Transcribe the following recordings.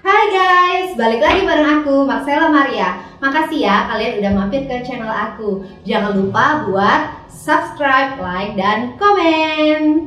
Hai guys, balik lagi bareng aku, Marcella Maria. Makasih ya kalian udah mampir ke channel aku. Jangan lupa buat subscribe, like, dan komen.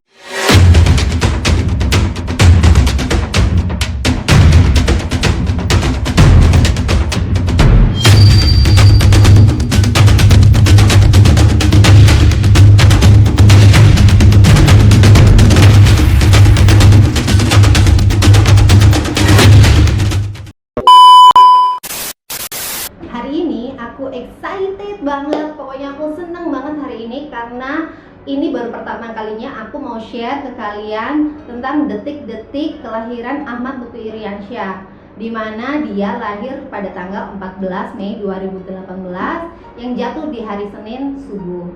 Hari ini aku excited banget, pokoknya aku seneng banget hari ini karena ini baru pertama kalinya aku mau share ke kalian tentang detik-detik kelahiran Ahmad Lutfi Iriansyah, dimana dia lahir pada tanggal 14 Mei 2018 yang jatuh di hari Senin subuh.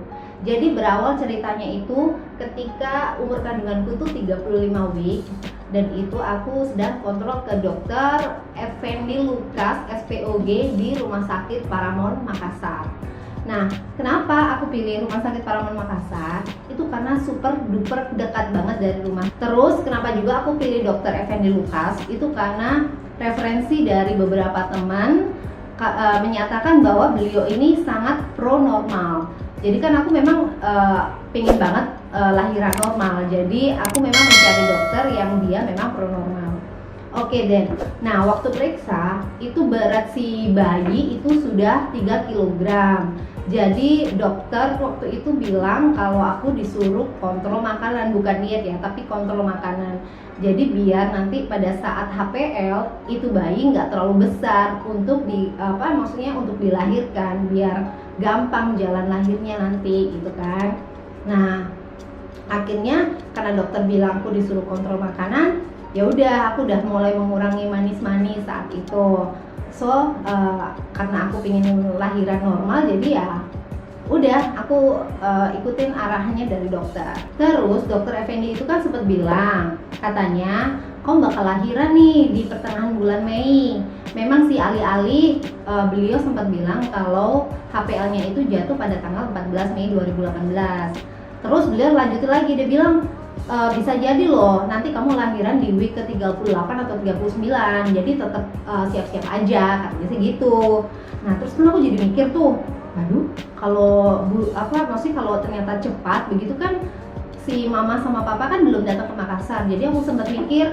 Jadi berawal ceritanya itu ketika umur kandunganku tuh 35 week, dan itu aku sedang kontrol ke dokter Effendi Lukas SPOG di Rumah Sakit Paramount Makassar. Nah, kenapa aku pilih Rumah Sakit Paramount Makassar? Itu karena super duper dekat banget dari rumah. Terus kenapa juga aku pilih dokter Effendi Lukas? Itu karena referensi dari beberapa teman menyatakan bahwa beliau ini sangat pro normal. Jadi kan aku memang pengen banget lahiran normal. Jadi aku memang mencari dokter yang dia memang pro normal. Oke deh. Nah, waktu periksa itu berat si bayi itu sudah 3 kg. Jadi dokter waktu itu bilang kalau aku disuruh kontrol makanan, bukan diet ya, tapi kontrol makanan. Jadi biar nanti pada saat HPL itu bayi nggak terlalu besar untuk untuk dilahirkan, biar gampang jalan lahirnya nanti gitu kan. Nah, akhirnya karena dokter bilang aku disuruh kontrol makanan, ya udah aku udah mulai mengurangi manis-manis saat itu. So karena aku pengen lahiran normal, jadi ya udah aku ikutin arahannya dari dokter. Terus dokter Effendi itu kan sempat bilang, katanya kamu bakal lahiran nih di pertengahan bulan Mei. Memang sih alih-alih beliau sempat bilang kalau HPL-nya itu jatuh pada tanggal 14 Mei 2018. Terus beliau lanjutin lagi, dia bilang bisa jadi loh nanti kamu lahiran di week ke 38 atau 39, jadi tetap siap-siap aja, katanya sih gitu. Nah terus kan aku jadi mikir tuh, aduh kalau kalau ternyata cepat begitu kan si mama sama papa kan belum datang ke Makassar. Jadi aku sempat mikir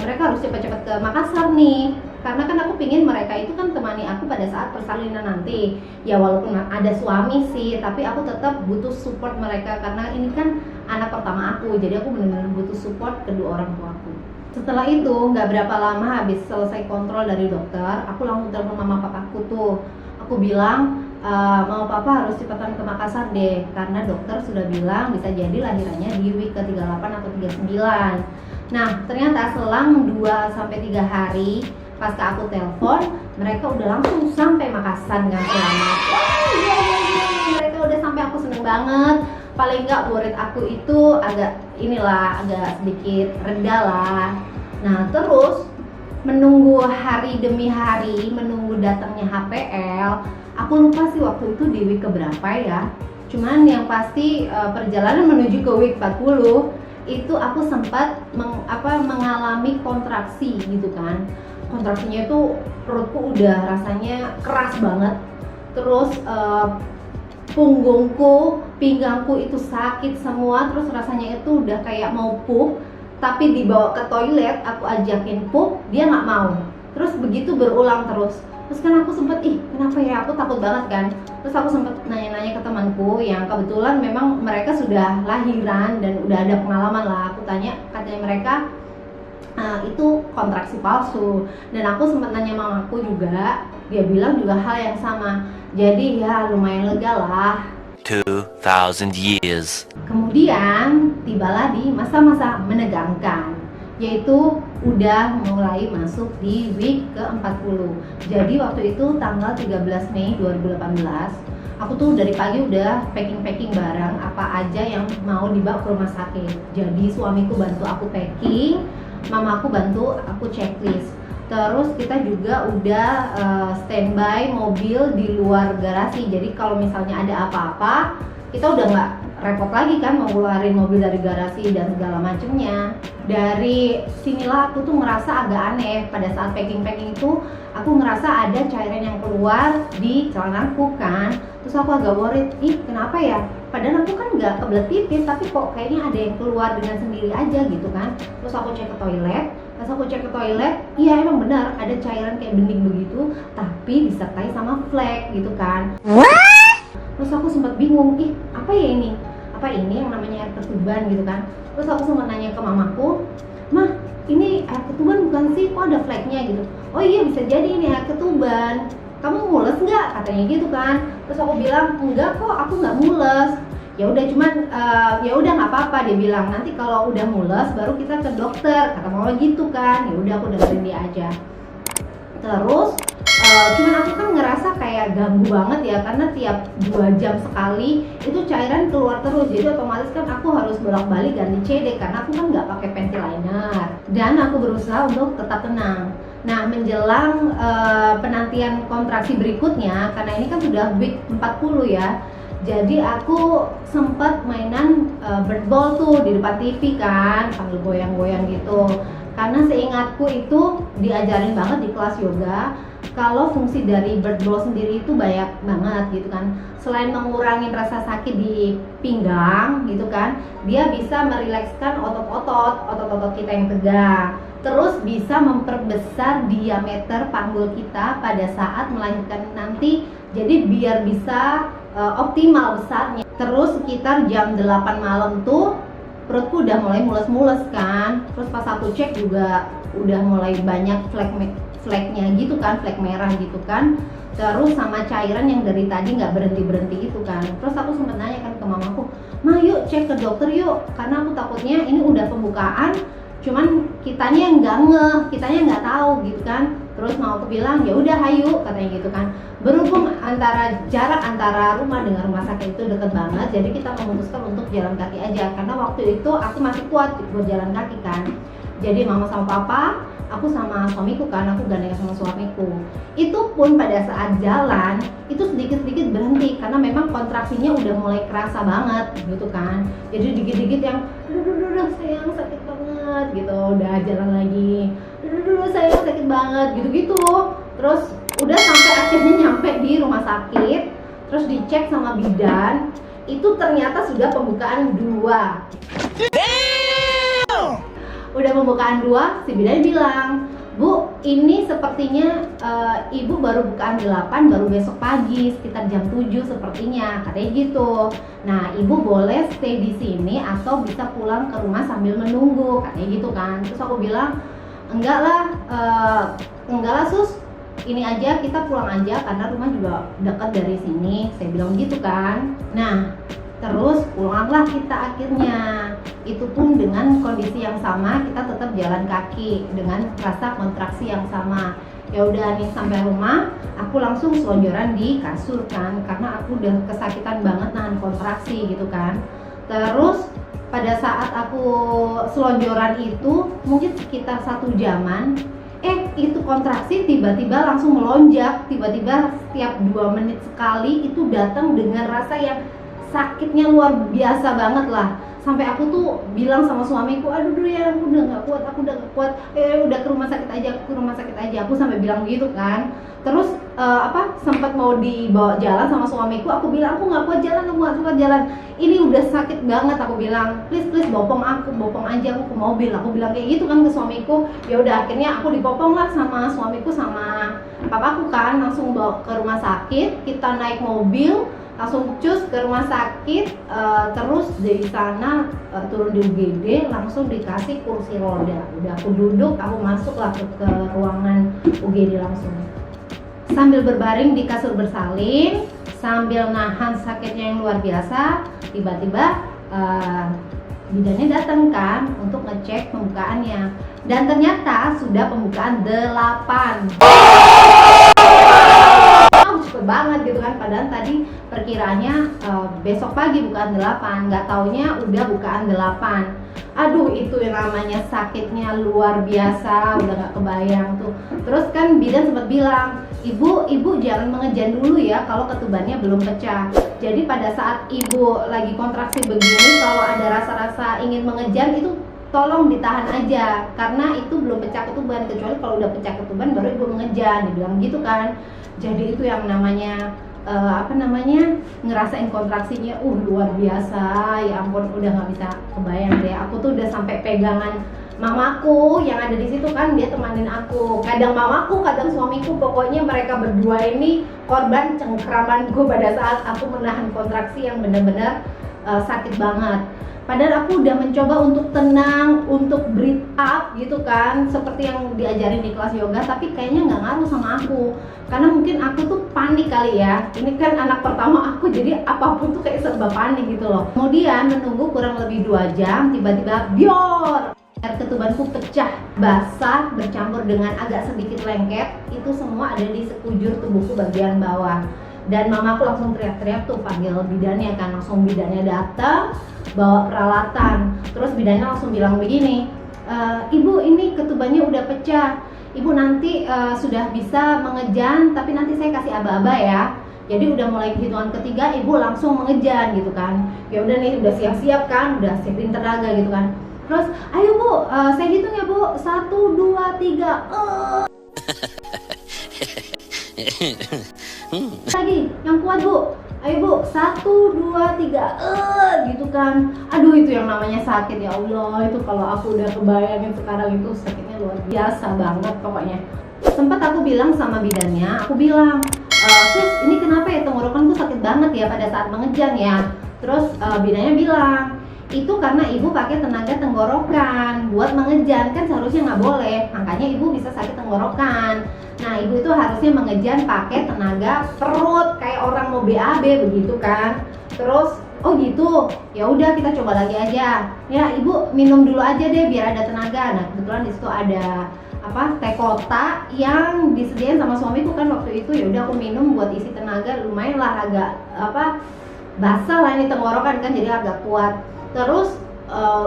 mereka harus cepat-cepat ke Makassar nih, karena kan aku pingin mereka itu kan temani aku pada saat persalinan nanti. Ya walaupun ada suami sih, tapi aku tetap butuh support mereka karena ini kan anak pertama aku, jadi aku benar-benar butuh support kedua orang tua aku. Setelah itu nggak berapa lama habis selesai kontrol dari dokter, aku langsung telepon mama papaku tuh. Aku bilang mama papa harus cepatan ke Makassar deh, karena dokter sudah bilang bisa jadi lahirannya di week ke 38 atau 39. Nah, ternyata selang 2-3 hari pasca aku telepon, mereka udah langsung sampai Makassar dengan selamat. Mereka udah sampai, aku seneng banget. Paling nggak worried aku itu agak sedikit reda lah. Nah, terus menunggu hari demi hari, menunggu datangnya HPL. Aku lupa sih waktu itu di week keberapa ya. Cuman yang pasti perjalanan menuju ke week 40 itu aku sempat mengalami kontraksi gitu kan. Kontraksinya itu perutku udah rasanya keras banget. Terus punggungku, pinggangku itu sakit semua. Terus rasanya itu udah kayak mau pup, tapi dibawa ke toilet aku ajakin pup, dia nggak mau. Terus begitu berulang terus. Terus kan aku sempet, kenapa ya, aku takut banget kan. Terus aku sempet nanya-nanya ke temanku yang kebetulan memang mereka sudah lahiran dan udah ada pengalaman lah. Aku tanya, katanya mereka itu kontraksi palsu. Dan aku sempet nanya mamaku juga, dia bilang juga hal yang sama. Jadi ya lumayan lega lah. 2000 years. Kemudian tibalah di masa-masa menegangkan, yaitu udah mulai masuk di week ke-40. Jadi waktu itu tanggal 13 Mei 2018, aku tuh dari pagi udah packing barang apa aja yang mau dibawa ke rumah sakit. Jadi suamiku bantu aku packing, mamaku bantu aku checklist. Terus kita juga udah standby mobil di luar garasi. Jadi kalau misalnya ada apa-apa, kita udah repot lagi kan mau keluarin mobil dari garasi dan segala macemnya. Dari sinilah aku tuh ngerasa agak aneh. Pada saat packing itu aku ngerasa ada cairan yang keluar di celanaku kan. Terus aku agak worried, ih kenapa ya? Padahal aku kan nggak kebelet pipis, tapi kok kayaknya ada yang keluar dengan sendiri aja gitu kan. Terus aku cek ke toilet. Pas aku cek ke toilet, iya emang benar ada cairan kayak bening begitu, tapi disertai sama flek gitu kan. Terus aku sempat bingung, ih apa ya ini? Apa ini yang namanya air ketuban gitu kan? Terus aku sempat nanya ke mamaku, mah ini air ketuban bukan sih? Kok ada fleknya gitu? Oh iya bisa jadi ini air ketuban. Kamu mules nggak? Katanya gitu kan. Terus aku bilang enggak kok, aku nggak mules. Ya udah cuman ya udah nggak apa-apa, dia bilang nanti kalau udah mules baru kita ke dokter, kata mama gitu kan. Ya udah aku dengerin dia aja. Terus cuman aku kan ngerasa kayak ganggu banget ya, karena tiap 2 jam sekali itu cairan keluar terus, jadi otomatis kan aku harus bolak-balik ganti CD karena aku kan nggak pakai panty liner. Dan aku berusaha untuk tetap tenang. Nah menjelang penantian kontraksi berikutnya, karena ini kan sudah week 40 ya, jadi aku sempat mainan bird ball tuh di depan TV kan, sambil goyang-goyang gitu. Karena seingatku itu diajarin banget di kelas yoga kalau fungsi dari bird ball sendiri itu banyak banget gitu kan. Selain mengurangi rasa sakit di pinggang gitu kan, dia bisa merilekskan otot-otot kita yang tegang. Terus bisa memperbesar diameter panggul kita pada saat melahirkan nanti, jadi biar bisa optimal besarnya. Terus sekitar jam 8 malam tuh perutku udah mulai mules-mules kan. Terus pas aku cek juga udah mulai banyak fleknya gitu kan, flek merah gitu kan. Terus sama cairan yang dari tadi nggak berhenti itu kan. Terus aku sempat nanya kan ke mamaku, "Ma yuk cek ke dokter yuk, karena aku takutnya ini udah pembukaan, cuman kitanya yang kitanya nggak tahu gitu kan." Terus mau aku bilang ya udah hayu katanya gitu kan. Berhubung jarak antara rumah dengan rumah sakit itu deket banget, jadi kita memutuskan untuk jalan kaki aja, karena waktu itu aku masih kuat buat jalan kaki kan. Jadi mama sama papa, aku sama suamiku kan, aku gandengan sama suamiku. Itu pun pada saat jalan itu sedikit-sedikit berhenti karena memang kontraksinya udah mulai kerasa banget gitu kan. Jadi dikit-dikit yang duh sayang sakit banget gitu, udah jalan lagi. Duh sayang sakit banget gitu-gitu. Terus udah sampai akhirnya nyampe di rumah sakit, terus dicek sama bidan, itu ternyata sudah pembukaan 2. Udah pembukaan 2, si bidan bilang, "Bu, ini sepertinya ibu baru bukaan 8, baru besok pagi sekitar jam 7 sepertinya," katanya gitu. "Nah, ibu boleh stay di sini atau bisa pulang ke rumah sambil menunggu," katanya gitu kan. Terus aku bilang, enggak lah sus, ini aja kita pulang aja karena rumah juga dekat dari sini," saya bilang gitu kan. Nah terus pulanglah kita akhirnya, itu pun dengan kondisi yang sama, kita tetap jalan kaki dengan rasa kontraksi yang sama. Ya udah nih sampai rumah, aku langsung selonjoran di kasur kan, karena aku udah kesakitan banget nahan kontraksi gitu kan. Terus pada saat aku selonjoran itu mungkin sekitar 1 jaman, itu kontraksi tiba-tiba langsung melonjak, tiba-tiba setiap 2 menit sekali itu datang dengan rasa yang sakitnya luar biasa banget lah. Sampai aku tuh bilang sama suamiku, "Aduh ya aku udah nggak kuat, udah ke rumah sakit aja," aku sampai bilang gitu kan. Terus sempat mau dibawa jalan sama suamiku, aku bilang aku nggak kuat jalan, ini udah sakit banget, aku bilang please bopong aja aku ke mobil, aku bilang kayak gitu kan ke suamiku. Ya udah akhirnya aku dipopong lah sama suamiku sama papaku kan, langsung bawa ke rumah sakit, kita naik mobil langsung cus ke rumah sakit. Terus dari sana turun di UGD, langsung dikasih kursi roda. Udah aku duduk, aku masuklah ke ruangan UGD langsung. Sambil berbaring di kasur bersalin, sambil nahan sakitnya yang luar biasa, tiba-tiba bidannya datang kan untuk ngecek pembukaannya. Dan ternyata sudah pembukaan 8. Cepet banget gitu kan, padahal tadi perkiraannya besok pagi bukaan 8, nggak taunya udah bukaan 8. Aduh, itu yang namanya sakitnya luar biasa, udah gak kebayang tuh. Terus kan bidan sempat bilang, ibu jangan mengejan dulu ya kalau ketubannya belum pecah. Jadi pada saat ibu lagi kontraksi begini, kalau ada rasa-rasa ingin mengejan itu tolong ditahan aja, karena itu belum pecah ketuban. Kecuali kalau udah pecah ketuban baru ibu mengejan, dibilang gitu kan. Jadi itu yang namanya ngerasain kontraksinya luar biasa, ya ampun, udah nggak bisa kebayang deh. Aku tuh udah sampai pegangan mamaku yang ada di situ kan, dia temanin aku, kadang mamaku kadang suamiku, pokoknya mereka berdua ini korban cengkramanku pada saat aku menahan kontraksi yang benar-benar sakit banget. Padahal aku udah mencoba untuk tenang, untuk breathe up gitu kan, seperti yang diajarin di kelas yoga, tapi kayaknya nggak ngaruh sama aku. Karena mungkin aku tuh panik kali ya. Ini kan anak pertama aku, jadi apapun tuh kayak serba panik gitu loh. Kemudian menunggu kurang lebih 2 jam, tiba-tiba bior, air ketubanku pecah, basah, bercampur dengan agak sedikit lengket. Itu semua ada di sekujur tubuhku bagian bawah. Dan mamaku langsung teriak-teriak tuh, panggil bidannya kan. Langsung bidannya datang, bawa peralatan. Terus bidannya langsung bilang begini, ibu ini ketubannya udah pecah, ibu nanti sudah bisa mengejan, tapi nanti saya kasih aba-aba ya. Jadi udah mulai hitungan ketiga ibu langsung mengejan gitu kan. Ya udah nih, udah siap-siap kan, udah siapin tenaga gitu kan. Terus ayo bu, saya hitung ya bu, 1, 2, 3 lagi, yang kuat bu. Ayo bu, 1, 2, 3 gitu kan. Aduh, itu yang namanya sakit, ya Allah. Itu kalau aku udah kebayangin sekarang, itu sakitnya luar biasa banget pokoknya. Sempat aku bilang sama bidannya, aku bilang, sus, ini kenapa ya tenggorokanku sakit banget ya pada saat mengejan ya. Terus bidannya bilang, itu karena ibu pakai tenaga tenggorokan buat mengejan, kan seharusnya nggak boleh, makanya ibu bisa sakit tenggorokan. Nah, ibu itu harusnya mengejan pakai tenaga perut, kayak orang mau BAB begitu kan. Terus, oh gitu, ya udah kita coba lagi aja. Ya ibu minum dulu aja deh biar ada tenaga. Nah, kebetulan di situ ada teh kota yang disediain sama suamiku kan waktu itu. Ya udah aku minum buat isi tenaga, lumayan lah, agak basah lah ini tenggorokan kan, jadi agak kuat. Terus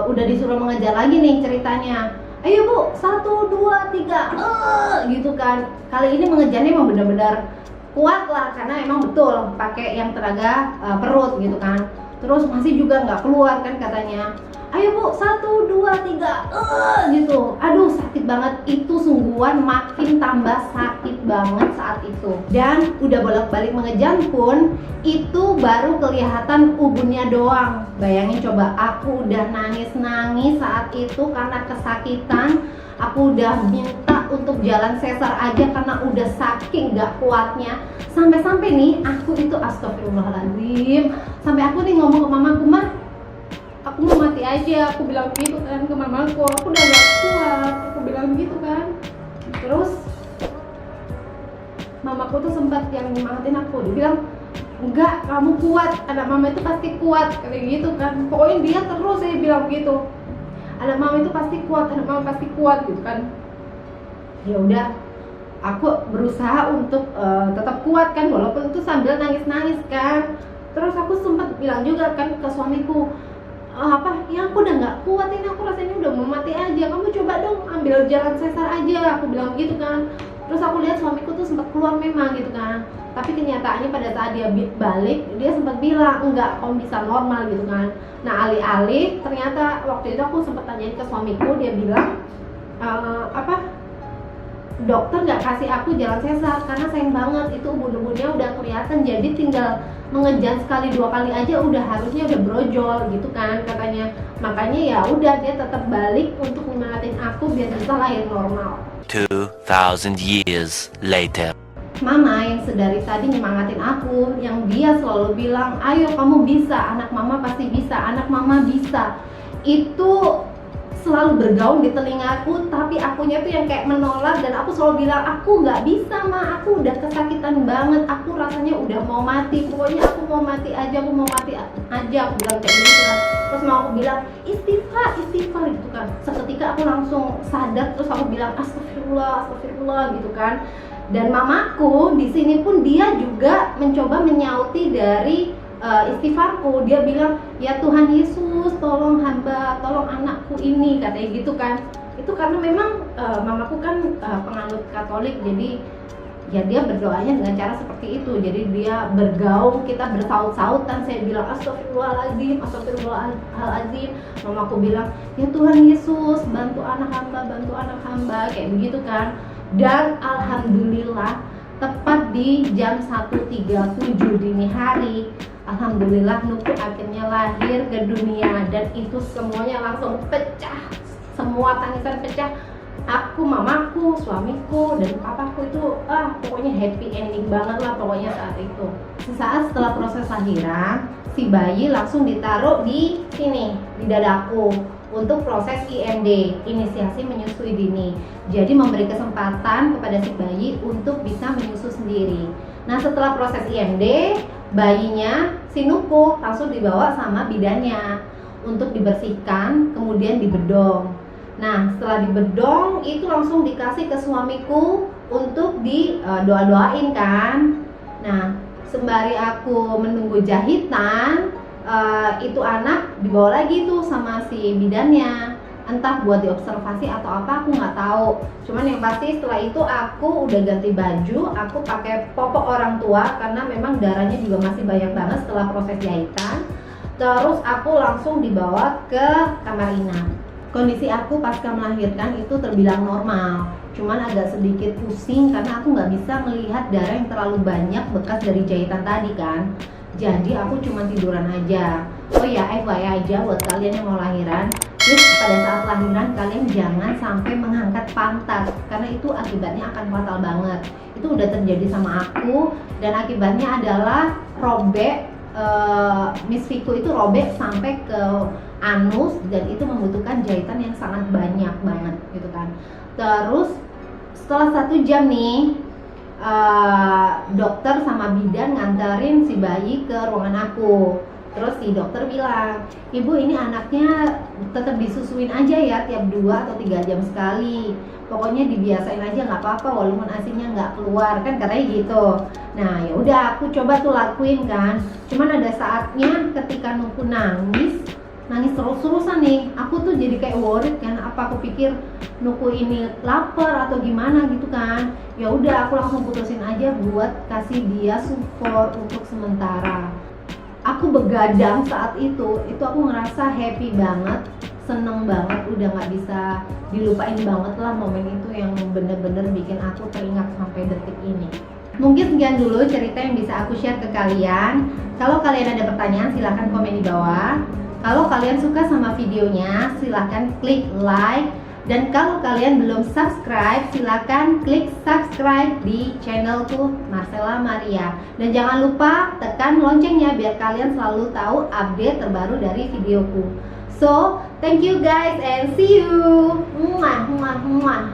udah disuruh mengejar lagi nih ceritanya. Ayo bu, 1, 2, 3 gitu kan. Kali ini mengejarnya emang benar-benar kuat lah, karena emang betul pakai yang tenaga perut gitu kan. Terus masih juga nggak keluar kan katanya. Ayo bu, 1, 2, 3 gitu. Aduh, sakit banget. Itu sungguhan makin tambah sakit banget saat itu. Dan udah bolak-balik mengejan pun itu baru kelihatan ubunnya doang. Bayangin coba, aku udah nangis-nangis saat itu karena kesakitan. Aku udah minta untuk jalan sesar aja karena udah saking gak kuatnya. Sampai-sampai nih aku itu astagfirullahaladzim, sampai aku nih ngomong ke mamaku, mah aku mau mati aja, aku bilang gitu kan ke mamaku, aku udah gak kuat, aku bilang gitu kan. Terus mamaku tuh sempat yang nyemangatin aku, dia bilang, enggak, kamu kuat, anak mama itu pasti kuat, kayak gitu kan. Pokoknya dia terus saya bilang gitu, anak mama itu pasti kuat, anak mama pasti kuat gitu kan. Ya udah, aku berusaha untuk tetap kuat kan, walaupun itu sambil nangis-nangis kan. Terus aku sempat bilang juga kan ke suamiku, ya aku udah nggak kuat ini, aku rasanya udah mau mati aja, kamu coba dong ambil jalan sesar aja, aku bilang gitu kan. Terus aku lihat suamiku tuh sempat keluar memang gitu kan, tapi kenyataannya pada saat dia balik, dia sempat bilang enggak, kamu bisa normal gitu kan. Nah, alih-alih ternyata waktu itu aku sempat tanyain ke suamiku, dia bilang dokter nggak kasih aku jalan sesar karena sayang banget, itu ubun-ubunnya udah kelihatan, jadi tinggal mengejan sekali 2 kali aja udah harusnya udah brojol gitu kan katanya. Makanya ya udah, dia tetap balik untuk nyemangatin aku biar bisa lahir normal. 2,000 years later. Mama yang sedari tadi nyemangatin aku, yang dia selalu bilang, ayo kamu bisa, anak mama pasti bisa, anak mama bisa, itu selalu bergaung di telingaku, tapi akunya tuh yang kayak menolak. Dan aku selalu bilang, aku nggak bisa ma, aku udah kesakitan banget, aku rasanya udah mau mati, pokoknya aku mau mati aja, aku mau mati aja, aku bilang kayak gitu kan. Terus mau aku bilang istighfar gitu kan. Seketika aku langsung sadar, terus aku bilang astagfirullah gitu kan. Dan mamaku di sini pun dia juga mencoba menyauti dari istighfarku. Dia bilang, ya Tuhan Yesus, Yesus tolong hamba, tolong anakku ini, katanya gitu kan. Itu karena memang mamaku kan penganut Katolik, jadi ya dia berdoanya dengan cara seperti itu. Jadi dia bergaul, kita bersaut-sautan, saya bilang astagfirullahaladzim, astagfirullahaladzim, mamaku bilang ya Tuhan Yesus bantu anak hamba, kayak begitu kan. Dan alhamdulillah tepat di jam 1.37 dini hari, alhamdulillah Nuku akhirnya lahir ke dunia. Dan itu semuanya langsung pecah, semua tangisan pecah. Aku, mamaku, suamiku, dan papaku itu pokoknya happy ending banget lah pokoknya saat itu. Sesaat setelah proses lahiran, si bayi langsung ditaruh di sini, di dadaku, untuk proses IMD, inisiasi menyusui dini. Jadi memberi kesempatan kepada si bayi untuk bisa menyusu sendiri. Nah setelah proses IMD, bayinya si Nuku langsung dibawa sama bidannya untuk dibersihkan, kemudian dibedong. Nah setelah dibedong itu langsung dikasih ke suamiku untuk doain kan. Nah sembari aku menunggu jahitan, itu anak dibawa lagi tuh sama si bidannya, entah buat diobservasi atau apa aku nggak tahu. Cuman yang pasti setelah itu aku udah ganti baju, aku pakai popok orang tua karena memang darahnya juga masih banyak banget setelah proses jahitan. Terus aku langsung dibawa ke kamar inap. Kondisi aku pasca melahirkan itu terbilang normal, cuman agak sedikit pusing karena aku nggak bisa melihat darah yang terlalu banyak bekas dari jahitan tadi kan. Jadi aku cuma tiduran aja. Oh ya, FYI aja buat kalian yang mau lahiran, please pada saat lahiran kalian jangan sampai mengangkat pantat karena itu akibatnya akan fatal banget. Itu udah terjadi sama aku dan akibatnya adalah robek, Miss Viku itu robek sampai ke anus dan itu membutuhkan jahitan yang sangat banyak banget gitu kan. Terus setelah 1 jam nih, dokter sama bidan nganterin si bayi ke ruangan aku. Terus si dokter bilang, ibu ini anaknya tetap disusuin aja ya tiap 2 atau 3 jam sekali. Pokoknya dibiasain aja nggak apa-apa walaupun asinya nggak keluar kan katanya gitu. Nah ya udah aku coba tuh lakuin kan. Cuman ada saatnya ketika Nuku nangis terus-terusan nih, aku tuh jadi kayak worried kan, apa aku pikir Nuku ini lapar atau gimana gitu kan. Ya udah aku langsung putusin aja buat kasih dia support untuk sementara. Aku begadang saat itu aku ngerasa happy banget, seneng banget, udah nggak bisa dilupain banget lah momen itu yang bener-bener bikin aku teringat sampai detik ini. Mungkin sekian dulu cerita yang bisa aku share ke kalian. Kalau kalian ada pertanyaan silahkan komen di bawah. Kalau kalian suka sama videonya, silahkan klik like. Dan kalau kalian belum subscribe, silahkan klik subscribe di channelku Marcella Maria. Dan jangan lupa tekan loncengnya biar kalian selalu tahu update terbaru dari videoku. So, thank you guys and see you. Muah, muah, muah.